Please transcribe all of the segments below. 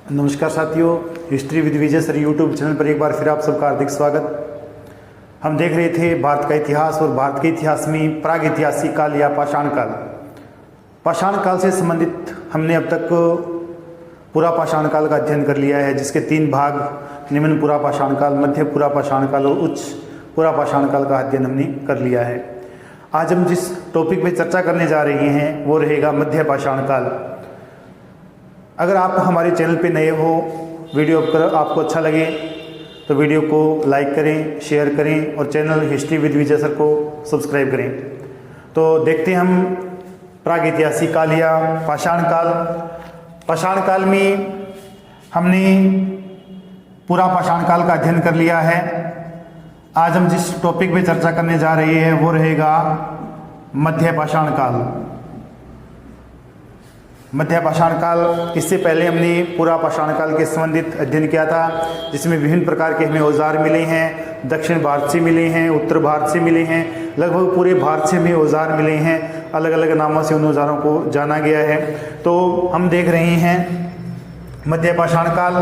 नमस्कार साथियों, history with Vijay sir YouTube channel पर एक बार फिर आप सबका हार्दिक स्वागत। हम देख रहे थे भारत का इतिहास और भारत के इतिहास में प्राग ऐतिहासिक काल या पाषाण काल। पाषाण काल से संबंधित हमने अब तक पूरा पाषाण काल का अध्ययन कर लिया है, जिसके 3 भाग निम्न पूरा पाषाण काल, मध्य पूरा पाषाण काल और उच्च पूरा पाषाण काल का अध्ययन हमने कर लिया है। आज हम जिस टॉपिक पे चर्चा करने जा रहे हैं वो रहेगा मध्य पाषाण काल। अगर आप हमारे चैनल पे नए हो, वीडियो आपको अच्छा लगे तो वीडियो को लाइक करें, शेयर करें और channel history with Vijay sir को सब्सक्राइब करें। तो देखते हैं हम प्राग ऐतिहासिक काल या पाषाण काल। पाषाण काल में हमने पूरा पाषाण काल का अध्ययन कर लिया है। आज हम जिस टॉपिक पे चर्चा करने जा रहे हैं वो रहेगा मध्य पाषाण काल। मध्य पाषाण काल, इससे पहले हमने पूरा पाषाण काल के संबंधित अध्ययन किया था, जिसमें विभिन्न प्रकार के हमें औजार मिले हैं। दक्षिण भारत से मिले हैं, उत्तर भारत से मिले हैं, लगभग पूरे भारत से हमें औजार मिले हैं। अलग अलग नामों से उन औजारों को जाना गया है। तो हम देख रहे हैं मध्य पाषाण काल।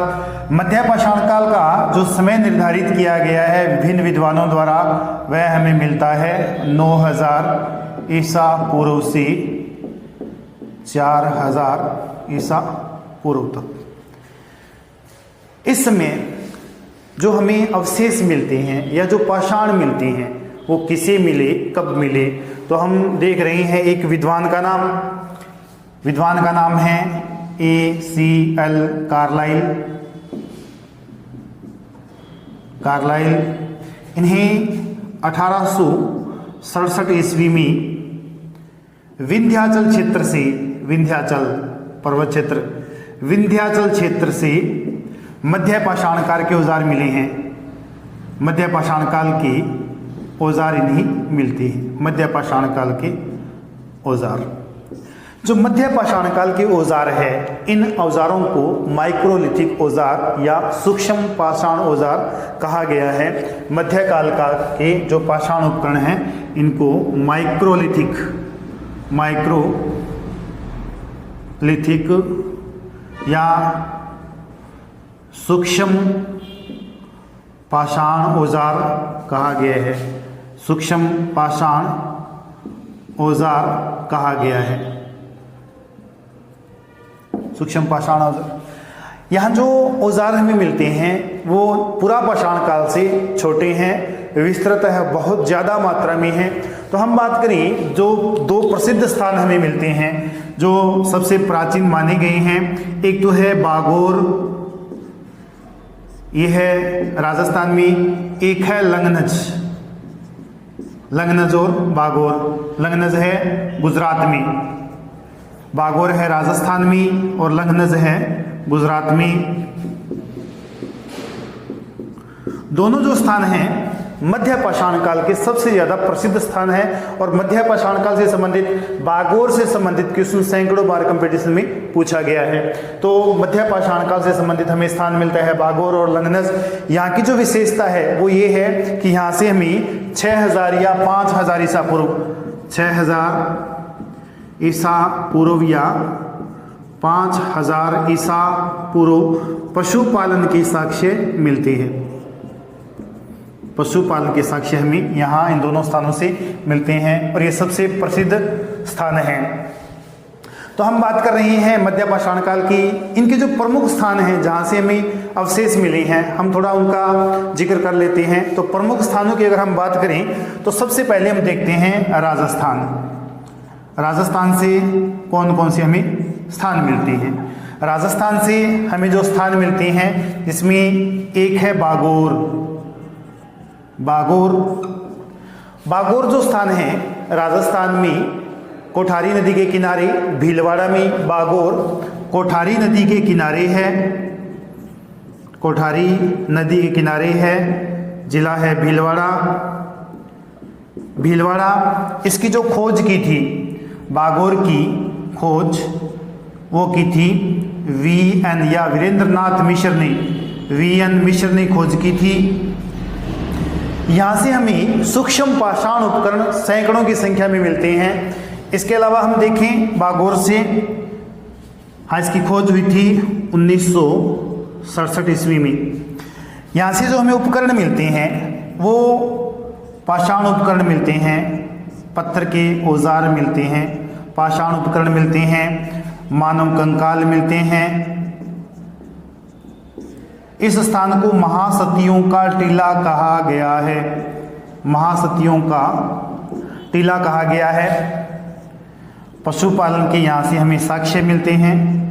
मध्य पाषाण काल का जो समय निर्धारित किया गया है विभिन्न विद्वानों द्वारा, वह हमें मिलता है 9000 ईसा पूर्व से 4000 ईसा पूर्व तक। इस समय जो हमें अवशेष मिलते हैं या जो पाषाण मिलते हैं वो किसे मिले, कब मिले, तो हम देख रहे हैं एक विद्वान का नाम है A.C.L. कार्लाइल। इन्हें 1867 ईस्वी में विंध्याचल क्षेत्र से, विंध्याचल पर्वत क्षेत्र, विंध्याचल क्षेत्र से मध्य पाषाण काल के औजार मिले हैं। मध्य पाषाण काल के औजार इन्हीं मिलते हैं। मध्य पाषाण काल के औजार, जो मध्य पाषाण काल के औजार है, इन औजारों को माइक्रोलिथिक औजार या सूक्ष्म पाषाण औजार कहा गया है। मध्य काल का के जो पाषाण उपकरण हैं इनको माइक्रोलिथिक या सूक्ष्म पाषाण औजार कहा गया है। सूक्ष्म पाषाण औजार कहा गया है। सूक्ष्म पाषाण औजार, यहाँ जो औजार हमें मिलते हैं वो पूरा पाषाण काल से छोटे हैं, विस्तृत है, बहुत ज़्यादा मात्रा में है। तो हम बात करें जो 2 प्रसिद्ध स्थान हमें मिलते हैं जो सबसे प्राचीन माने गए हैं। एक तो है बागोर, ये है राजस्थान में। एक है लंगनज और बागोर। लंगनज है गुजरात में, बागोर है राजस्थान में और लंगनज है गुजरात में। दोनों जो स्थान हैं मध्य पाषाण काल के सबसे ज्यादा प्रसिद्ध स्थान है। और मध्य पाषाण काल से संबंधित, बागोर से संबंधित क्वेश्चन सैकड़ों बार कंपटीशन में पूछा गया है। तो मध्य पाषाण काल से संबंधित हमें स्थान मिलता है बागोर और लंगनज। यहाँ की जो विशेषता है वो ये है कि यहाँ से हमें 6000 या 5000 ईसा पूर्व, 6000 ईसा पूर्व या 5000 ईसा पूर्व पशुपालन के साक्ष्य मिलते हैं। पशुपालन के साक्ष्य हमें यहाँ इन दोनों स्थानों से मिलते हैं और ये सबसे प्रसिद्ध स्थान हैं। तो हम बात कर रहे हैं मध्य पाषाण काल की। इनके जो प्रमुख स्थान हैं जहाँ से हमें अवशेष मिले हैं, हम थोड़ा उनका जिक्र कर लेते हैं। तो प्रमुख स्थानों की अगर हम बात करें तो सबसे पहले हम देखते हैं राजस्थान। राजस्थान से कौन कौन से हमें स्थान मिलते हैं। राजस्थान से हमें जो स्थान मिलते हैं जिसमें एक है बागोर। बागोर जो स्थान है राजस्थान में कोठारी नदी के किनारे, भीलवाड़ा में बागोर कोठारी नदी के किनारे है। कोठारी नदी के किनारे है, जिला है भीलवाड़ा। इसकी जो खोज की थी, बागोर की खोज वो की थी VN या वीरेंद्रनाथ मिश्र ने, VN मिश्र ने खोज की थी। यहाँ से हमें सूक्ष्म पाषाण उपकरण सैकड़ों की संख्या में मिलते हैं। इसके अलावा हम देखें बागोर से हाँ, इसकी खोज हुई थी 1967 ईस्वी में। यहाँ से जो हमें उपकरण मिलते हैं वो पाषाण उपकरण मिलते हैं, पत्थर के औजार मिलते हैं, पाषाण उपकरण मिलते हैं, मानव कंकाल मिलते हैं। इस स्थान को महासतियों का टीला कहा गया है, महासतियों का टीला कहा गया है। पशुपालन के यहाँ से हमें साक्ष्य मिलते हैं।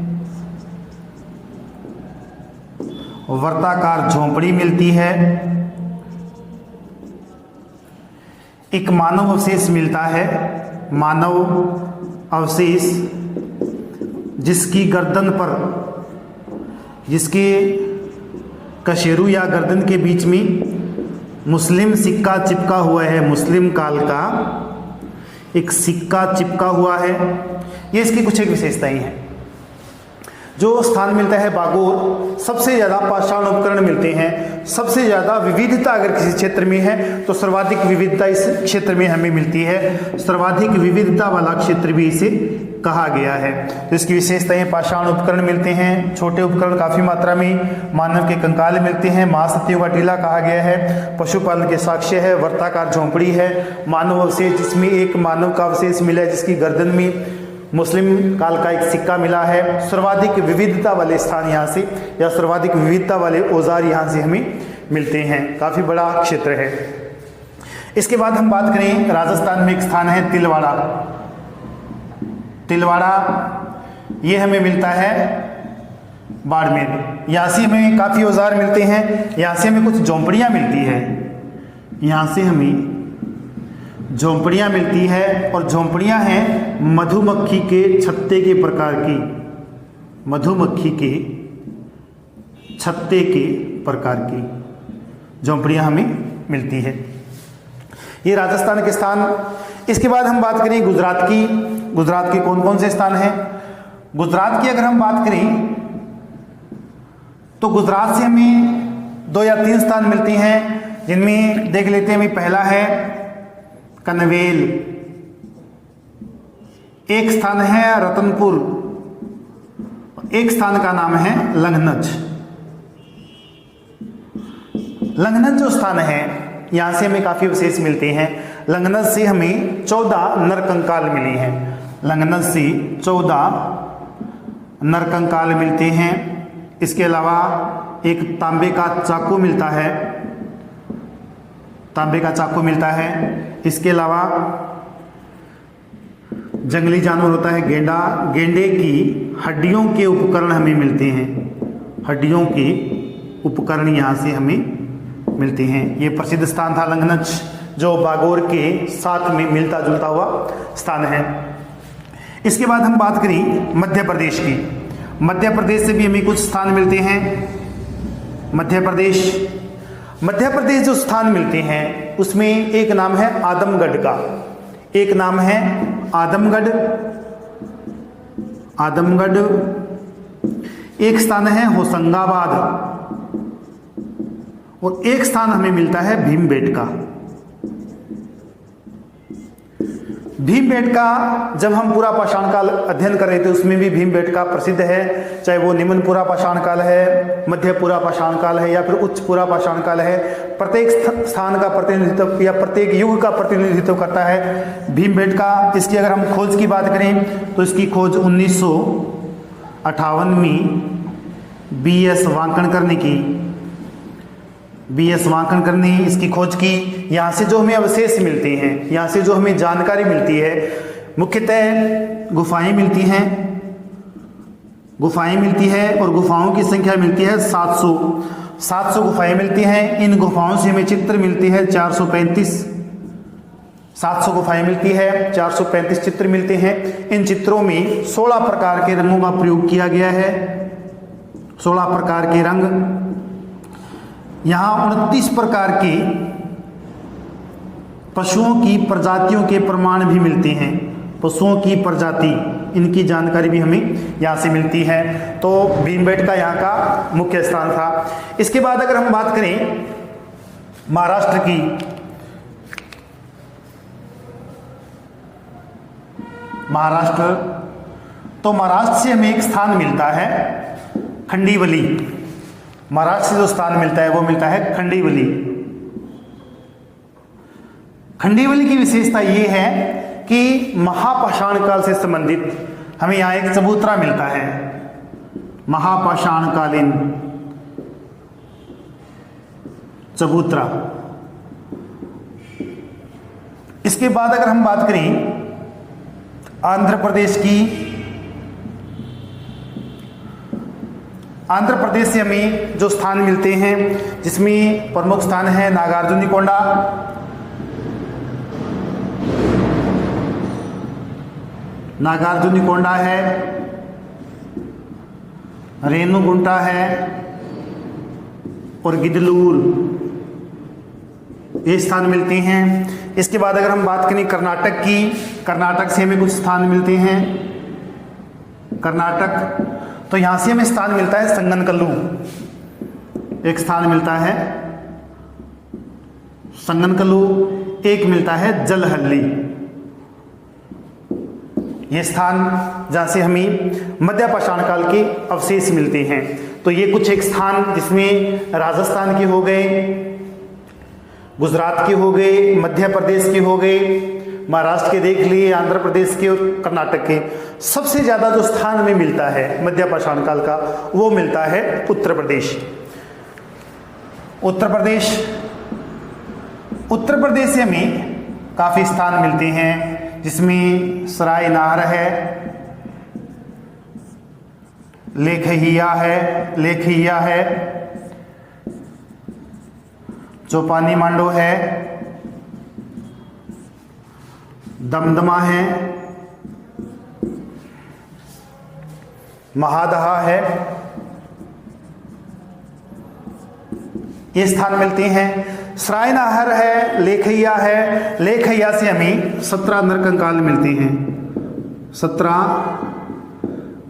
वर्ताकार झोंपड़ी मिलती है। एक मानव अवशेष मिलता है, मानव अवशेष जिसकी गर्दन पर, जिसके कशेरू या गर्दन के बीच में मुस्लिम सिक्का चिपका हुआ है, मुस्लिम काल का एक सिक्का चिपका हुआ है। ये इसकी कुछ एक विशेषताएं हैं। जो स्थान मिलता है बागोर, सबसे ज़्यादा पाषाण उपकरण मिलते हैं, सबसे ज़्यादा विविधता अगर किसी क्षेत्र में है तो सर्वाधिक विविधता इस क्षेत्र में हमें मिलती है। सर्वाधिक विविधता वाला क्षेत्र भी इसे कहा गया है। तो इसकी विशेषताएं, पाषाण उपकरण मिलते हैं, छोटे उपकरण काफ़ी मात्रा में, मानव के कंकाल मिलते हैं, महासतियों का टीला कहा गया है, पशुपालन के साक्ष्य है, वर्ताकार झोंपड़ी है, मानव अवशेष जिसमें एक मानव का अवशेष मिला है जिसकी गर्दन में मुस्लिम काल का एक सिक्का मिला है। सर्वाधिक विविधता वाले स्थान यहाँ से, या सर्वाधिक विविधता वाले औजार यहाँ से हमें मिलते हैं। काफ़ी बड़ा क्षेत्र है। इसके बाद हम बात करें, राजस्थान में एक स्थान है तिलवाड़ा। तिलवाड़ा ये हमें मिलता है बाड़मेर। यहाँ से हमें काफ़ी औजार मिलते हैं, यहाँ से हमें कुछ झोंपड़ियाँ मिलती है, यहाँ से हमें झोंपड़ियाँ मिलती है। और झोंपड़ियाँ हैं मधुमक्खी के छत्ते के प्रकार की, मधुमक्खी के छत्ते के प्रकार की झोंपड़ियाँ हमें मिलती है। ये राजस्थान के स्थान। इसके बाद हम बात करें गुजरात की। गुजरात के कौन कौन से स्थान हैं? गुजरात की अगर हम बात करें तो गुजरात से हमें 2 या 3 स्थान मिलते हैं, जिनमें देख लेते हैं। हमें पहला है कनवेल, एक स्थान है रतनपुर, एक स्थान का नाम है लंघनज। लंघनज जो स्थान है यहां से हमें काफी विशेष मिलते हैं। लंघनज से हमें 14 नरकंकाल मिले हैं। लंघनज से 14 नरकंकाल मिलते हैं। इसके अलावा एक तांबे का चाकू मिलता है, तांबे का चाकू मिलता है। इसके अलावा जंगली जानवर होता है गेंडा, गेंडे की हड्डियों के उपकरण हमें मिलते हैं। हड्डियों के उपकरण यहाँ से हमें मिलते हैं। ये प्रसिद्ध स्थान था लंघनज, जो बागोर के साथ में मिलता जुलता हुआ स्थान है। इसके बाद हम बात करें मध्य प्रदेश की। मध्य प्रदेश से भी हमें कुछ स्थान मिलते हैं। मध्य प्रदेश जो स्थान मिलते हैं उसमें एक नाम है आदमगढ़ का, एक नाम है आदमगढ़, आदमगढ़। एक स्थान है होशंगाबाद, और एक स्थान हमें मिलता है भीमबेटका। भीमबेटका जब हम पूरा पाषाण काल अध्ययन कर रहे थे उसमें भी भीमबेटका प्रसिद्ध है, चाहे वो निम्न पूरा पाषाण काल है, मध्य पूरा पाषाण काल है या फिर उच्च पूरा पाषाण काल है। प्रत्येक स्थान का प्रतिनिधित्व या प्रत्येक युग का प्रतिनिधित्व करता है भीमबेटका। इसकी अगर हम खोज की बात करें तो इसकी खोज 1958 में B.S. वांकणकर ने इसकी खोज की। यहाँ से जो हमें अवशेष मिलते हैं, यहाँ से जो हमें जानकारी मिलती है, मुख्यतः गुफाएं मिलती हैं, गुफाएं मिलती है और गुफाओं की संख्या मिलती है 700 गुफाएं मिलती हैं। इन गुफाओं से हमें चित्र मिलती है 435। 700 गुफाएं मिलती है, 435 चित्र मिलते हैं। इन चित्रों में 16 प्रकार के रंगों का प्रयोग किया गया है, 16 प्रकार के रंग। यहाँ 29 प्रकार के पशुओं की प्रजातियों के प्रमाण भी मिलते हैं। पशुओं की प्रजाति, इनकी जानकारी भी हमें यहाँ से मिलती है। तो भीमबेटका यहाँ का मुख्य स्थान था। इसके बाद अगर हम बात करें महाराष्ट्र की, तो महाराष्ट्र से हमें एक स्थान मिलता है खंडीवली। महाराष्ट्र से जो स्थान मिलता है वो मिलता है खंडीवली। खंडीवली की विशेषता ये है कि महापाषाण काल से संबंधित हमें यहां एक चबूतरा मिलता है, महापाषाण कालीन चबूतरा। इसके बाद अगर हम बात करें आंध्र प्रदेश की, आंध्र प्रदेश से हमें जो स्थान मिलते हैं जिसमें प्रमुख स्थान है नागार्जुनिकोंडा, नागार्जुनिकोंडा है, रेणुगुंटा है और गिदलूर, ये स्थान मिलते हैं। इसके बाद अगर हम बात करें कर्नाटक की, कर्नाटक से हमें कुछ स्थान मिलते हैं। कर्नाटक, तो यहां से हमें स्थान मिलता है संगनकल्लू, एक स्थान मिलता है संगनकल्लू, एक मिलता है जलहल्ली। ये स्थान जहाँ से हमें मध्यपाषाण काल के अवशेष मिलते हैं। तो ये कुछ एक स्थान जिसमें राजस्थान के हो गए, गुजरात के हो गए, मध्य प्रदेश के हो गए, महाराष्ट्र के देख लिए, आंध्र प्रदेश के और कर्नाटक के। सबसे ज़्यादा जो स्थान हमें मिलता है मध्यपाषाण काल का वो मिलता है उत्तर प्रदेश। उत्तर प्रदेश, उत्तर प्रदेश से हमें काफ़ी स्थान मिलते हैं जिसमें सराय नाहर है, लेखहिया है, चौपानी मांडो है, दमदमा है, महादहा है, ये स्थान मिलते हैं। सराय नाहर है, लेखहिया है, लेखहिया से हमें 17 नरकंकाल मिलते हैं, 17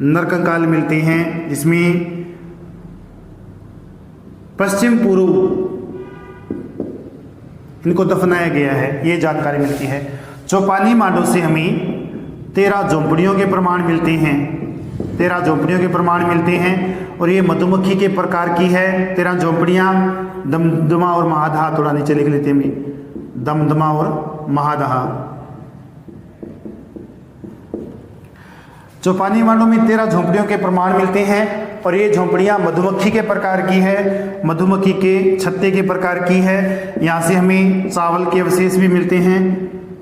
नरकंकाल मिलते हैं जिसमें पश्चिम पूर्व इनको दफनाया गया है, ये जानकारी मिलती है। चौपानी मांडो से हमें 13 झोंपड़ियों के प्रमाण मिलते हैं, 13 झोंपड़ियों के प्रमाण मिलते हैं और ये मधुमक्खी के प्रकार की है। 13 झोंपड़ियाँ दमदमा और महादहा, थोड़ा नीचे लिख लेते हैं, दमदमा और महादहा। चौपानी मांडो में 13 झोंपड़ियों के प्रमाण मिलते हैं और ये झोंपड़ियाँ मधुमक्खी के प्रकार की है, मधुमक्खी के छत्ते के प्रकार की है। यहाँ से हमें चावल के अवशेष भी मिलते हैं,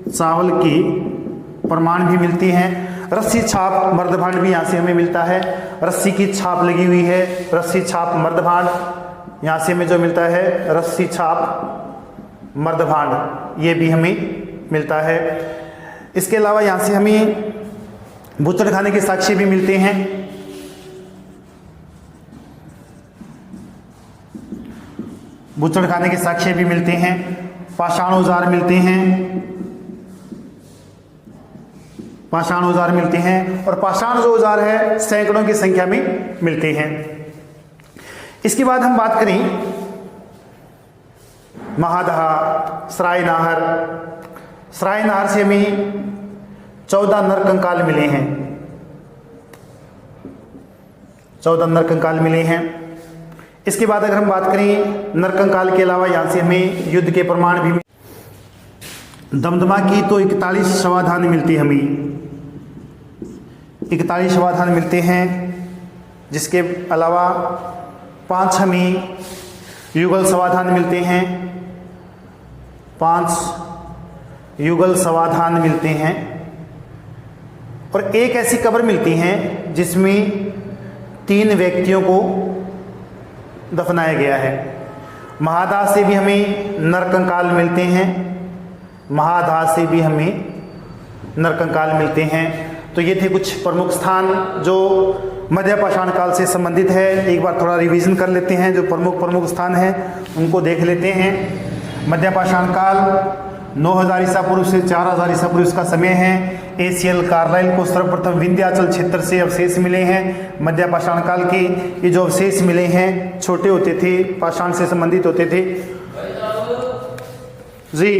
चावल के प्रमाण भी मिलते हैं। रस्सी छाप मर्दभांड भी यहाँ से हमें मिलता है, रस्सी की छाप लगी हुई है, रस्सी छाप मर्दभांड, यहाँ से हमें जो मिलता है रस्सी छाप मर्दभांड, ये भी हमें मिलता है। इसके अलावा यहाँ से हमें बूचड़खाने के साक्ष्य भी मिलते हैं। बूचड़खाने के साक्ष्य भी मिलते हैं, पाषाण औजार मिलते हैं, पाषाण औजार मिलते हैं और पाषाण जो औजार है सैकड़ों की संख्या में मिलते हैं। इसके बाद हम बात करें महादहा, सराय नाहर। सराय नाहर से हमें 14 नरकंकाल मिले हैं, 14 नरकंकाल मिले हैं। इसके बाद अगर हम बात करें नरकंकाल के अलावा यहाँ से हमें युद्ध के प्रमाण भी, दमदमा की तो 41 शवाधान मिलती है, हमें 41 शवाधान मिलते हैं। जिसके अलावा 5 हमें युगल समाधान मिलते हैं, 5 युगल समाधान मिलते हैं और एक ऐसी कब्र मिलती है जिसमें 3 व्यक्तियों को दफनाया गया है। महादाह से भी हमें नरकंकाल मिलते हैं, महादाह से भी हमें नरकंकाल मिलते हैं। तो ये थे कुछ प्रमुख स्थान जो मध्यपाषाण काल से संबंधित है। एक बार थोड़ा रिवीजन कर लेते हैं, जो प्रमुख स्थान हैं उनको देख लेते हैं। मध्यपाषाण काल 9000 ईसा पूर्व से 4000 ईसा पूर्व इसका समय है। एसीएल कार्लाइल को सर्वप्रथम विंध्याचल क्षेत्र से अवशेष मिले हैं मध्यपाषाण काल के। ये जो अवशेष मिले हैं छोटे होते थे, पाषाण से संबंधित होते थे जी।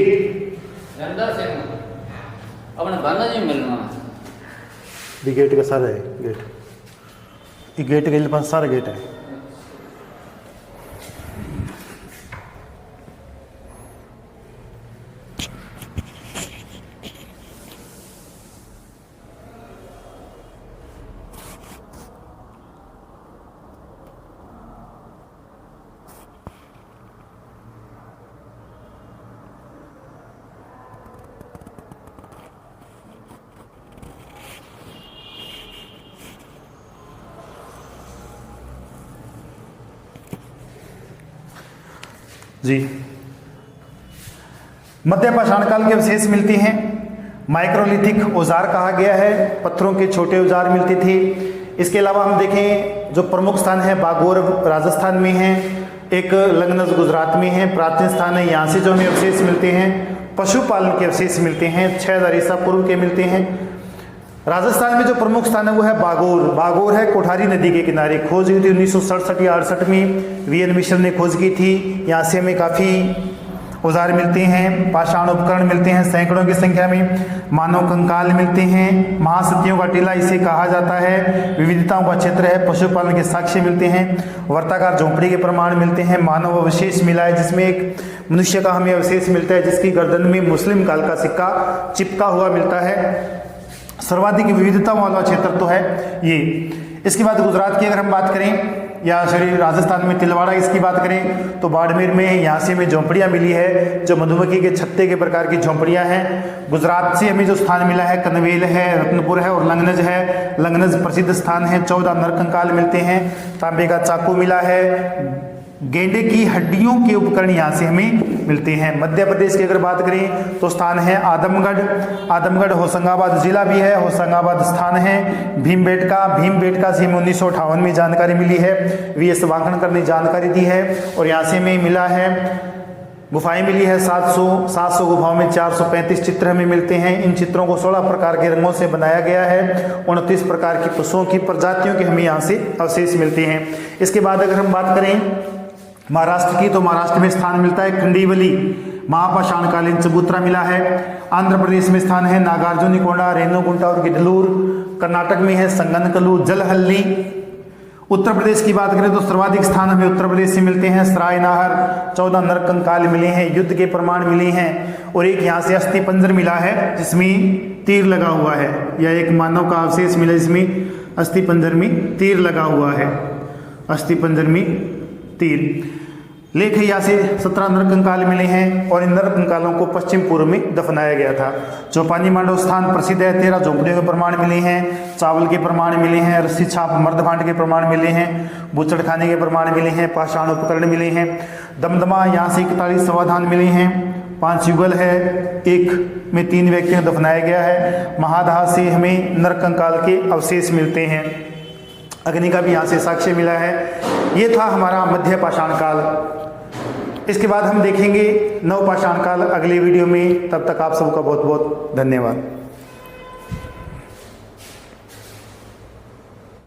भी गेट का सारा है, ये गेट के पास सारा गेट है। जी, मध्य पाषाण काल के अवशेष मिलते हैं। माइक्रोलिथिक औजार कहा गया है, पत्थरों के छोटे औजार मिलते थे। इसके अलावा हम देखें जो प्रमुख स्थान है बागोर राजस्थान में है, एक लंगनज गुजरात में है, प्राचीन स्थान है, यहाँ से जो हमें अवशेष मिलते हैं पशुपालन के अवशेष मिलते हैं, 6000 ईसा पूर्व के मिलते हैं। राजस्थान में जो प्रमुख स्थान है वो है बागोर। बागोर है कोठारी नदी के किनारे, खोज हुई थी 1967 या 68 में, वीएन मिश्र ने खोज की थी। यहाँ से हमें काफ़ी औजार मिलते हैं, पाषाण उपकरण मिलते हैं सैकड़ों की संख्या में, मानव कंकाल मिलते हैं, महासतियों का टीला इसे कहा जाता है, विविधताओं का क्षेत्र है, पशुपालन के साक्ष्य मिलते हैं, वर्ताकार झोंपड़ी के प्रमाण मिलते हैं, मानव अवशेष मिला है जिसमें एक मनुष्य का हमें अवशेष मिलता है जिसकी गर्दन में मुस्लिम काल का सिक्का चिपका हुआ मिलता है। सर्वाधिक विविधता वाला क्षेत्र तो है ये। इसके बाद गुजरात की अगर हम बात करें या सॉरी राजस्थान में तिलवाड़ा इसकी बात करें तो बाड़मेर में यहाँ से हमें झोंपड़ियाँ मिली है जो मधुमक्खी के छत्ते के प्रकार की झोंपड़ियाँ हैं। गुजरात से हमें जो स्थान मिला है कनवेल है, रत्नपुर है और लंगनज है। लंगनज प्रसिद्ध स्थान है, 14 नरकंकाल मिलते हैं, तांबे का चाकू मिला है, गेंडे की हड्डियों के उपकरण यहाँ से हमें मिलते हैं। मध्य प्रदेश की अगर बात करें तो स्थान है आदमगढ़। आदमगढ़ होशंगाबाद जिला भी है, होशंगाबाद स्थान है। भीमबेटका से हमें 1958 में जानकारी मिली है, वीएस वाकणकर ने जानकारी दी है और यहाँ से हमें मिला है गुफाएं मिली है 700 गुफाओं में 435 चित्र हमें मिलते हैं। इन चित्रों को 16 प्रकार के रंगों से बनाया गया है। 29 प्रकार की पशुओं की प्रजातियों के हमें यहाँ से अवशेष मिलते हैं। इसके बाद अगर हम बात करें महाराष्ट्र की तो महाराष्ट्र में स्थान मिलता है खंडीवली, महापाषाणकालीन चबूतरा मिला है। आंध्र प्रदेश में स्थान है नागार्जुनिकोंडा, रेणुगुंटा और गिडलूर। कर्नाटक में है संगनकलू, जलहल्ली। उत्तर प्रदेश की बात करें तो सर्वाधिक स्थान हमें उत्तर प्रदेश से मिलते हैं सरायनाहर, 14 नरकंकाल मिले हैं, युद्ध के प्रमाण मिले हैं और एक यहाँ से अस्थि पंजर मिला है जिसमें तीर लगा हुआ है, या एक मानव का अवशेष मिला जिसमें अस्थि पंजर में तीर लगा हुआ है, अस्थि पंजर में तीर। लेख यहाँ से 17 नरकंकाल मिले हैं और इन नरकंकालों को पश्चिम पूर्व में दफनाया गया था। चौपानी मांडव स्थान प्रसिद्ध है, 13 झोंपड़ियों के प्रमाण मिले हैं, चावल के प्रमाण मिले हैं, रस्सी छाप मर्दभांड के प्रमाण मिले हैं, बूचड़ खाने के प्रमाण मिले हैं, पाषाण उपकरण मिले हैं। दमदमा यहाँ से 41 समाधान मिले हैं, 5 युगल है, एक में 3 व्यक्तियों को दफनाया गया है। महादाह से हमें नरकंकाल के अवशेष मिलते हैं, अग्नि का भी यहाँ से साक्ष्य मिला है। ये था हमारा मध्य पाषाण काल। इसके बाद हम देखेंगे नव पाषाण काल अगले वीडियो में। तब तक आप सबका बहुत बहुत धन्यवाद।